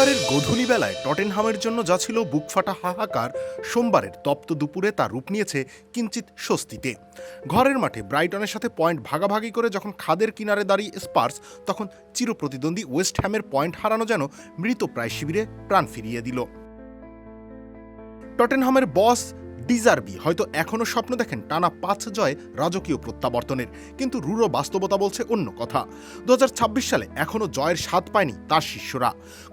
রবিবারের গোধূলি বেলায় টটেনহামের জন্য যা ছিল বুকফাটা হাহাকার, সোমবারের তপ্ত দুপুরে তা রূপ নিয়েছে কিঞ্চিত স্বস্তিতে। ঘরের মাঠে ব্রাইটনের সাথে পয়েন্ট ভাগাভাগি করে যখন খাদের কিনারে দাঁড়িয়ে স্পার্স, তখন চিরপ্রতিদ্বন্দ্বী ওয়েস্ট হ্যামের পয়েন্ট হারানো যেন মৃতপ্রায় শিবিরে প্রাণ ফিরিয়ে দিল। টটেনহামের বস ডিজার্বি হয়তো এখনও স্বপ্ন দেখেন টানা 5 জয়ে রাজকীয় প্রত্যাবর্তনের, কিন্তু রূঢ় বাস্তবতা বলছে অন্য কথা। 2026 সালে এখনও জয়ের স্বাদ পায়নি তার শিষ্যরা।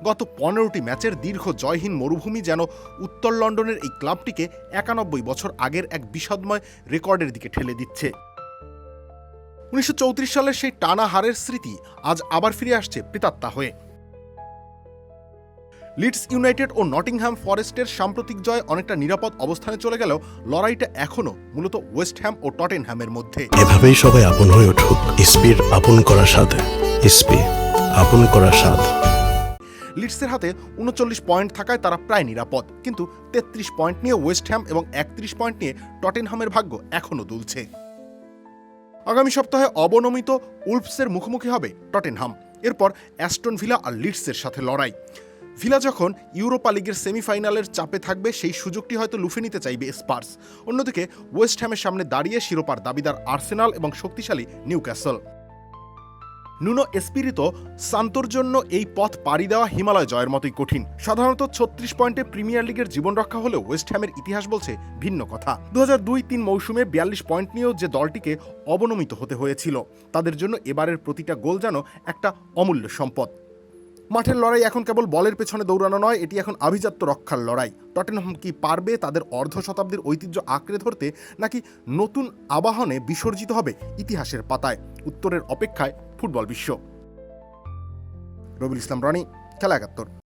গত 15টি ম্যাচের দীর্ঘ জয়হীন মরুভূমি যেন উত্তর লন্ডনের এই ক্লাবটিকে 91 বছর আগের এক বিষাদময় রেকর্ডের দিকে ঠেলে দিচ্ছে। 1934 সালের সেই টানা হারের স্মৃতি আজ আবার ফিরে আসছে প্রেতাত্মা হয়ে। লিডস ইউনাইটেড ও নটিংহ্যাম ফরেস্টের সাম্প্রতিক জয় অনেকটা নিরাপদ অবস্থানে চলে গেলেও লড়াইটা এখনো মূলত ওয়েস্ট হ্যাম ও টটেনহ্যামের মধ্যে। এভাবেই সবাই আপন হয়ে উঠুক ইসপির আপন করার সাথে। ইসপি আপন করার স্বাদ। লিডসের হাতে 39 পয়েন্ট থাকায় তারা প্রায় নিরাপদ, কিন্তু 33 পয়েন্ট নিয়ে ওয়েস্ট হ্যাম এবং 31 পয়েন্ট নিয়ে টটেনহ্যামের ভাগ্য এখনো দুলছে। আগামী সপ্তাহে অবনমিত উলফসের মুখোমুখি হবে টটেনহাম। এরপর অ্যাস্টন ভিলা আর লিডসের সাথে লড়াই। ভিলা যখন ইউরোপা লিগের সেমিফাইনালের চাপে থাকবে, সেই সুযোগটি হয়তো লুফে নিতে চাইবে স্পার্স। অন্যদিকে ওয়েস্ট হ্যামের সামনে দাঁড়িয়ে শিরোপার দাবিদার আর্সেনাল এবং শক্তিশালী নিউক্যাসল। নুনো এসপিরিতো সান্তোর জন্য এই পথ পাড়ি দেওয়া হিমালয় জয়ের মতোই কঠিন। সাধারণত 36 পয়েন্টে প্রিমিয়ার লিগের জীবন রক্ষা হলেও ওয়েস্ট হ্যামের ইতিহাস বলছে ভিন্ন কথা। 2002-03 মৌসুমে 42 পয়েন্ট নিয়েও যে দলটিকে অবনমিত হতে হয়েছিল, তাদের জন্য এবারের প্রতিটা গোল যেন একটা অমূল্য সম্পদ। মাঠের লড়াই এখন কেবল বলের পেছনে দৌড়ানো নয়, এটি এখন আভিজাত্য রক্ষার লড়াই। টটেনহাম কি পারবে তাদের অর্ধ শতাব্দীর ঐতিহ্য আঁকড়ে ধরতে, নাকি নতুন আবাহনে বিসর্জিত হবে ইতিহাসের পাতায়? উত্তরের অপেক্ষায় ফুটবল বিশ্ব। রবিউল ইসলাম রনি, খেলা 71।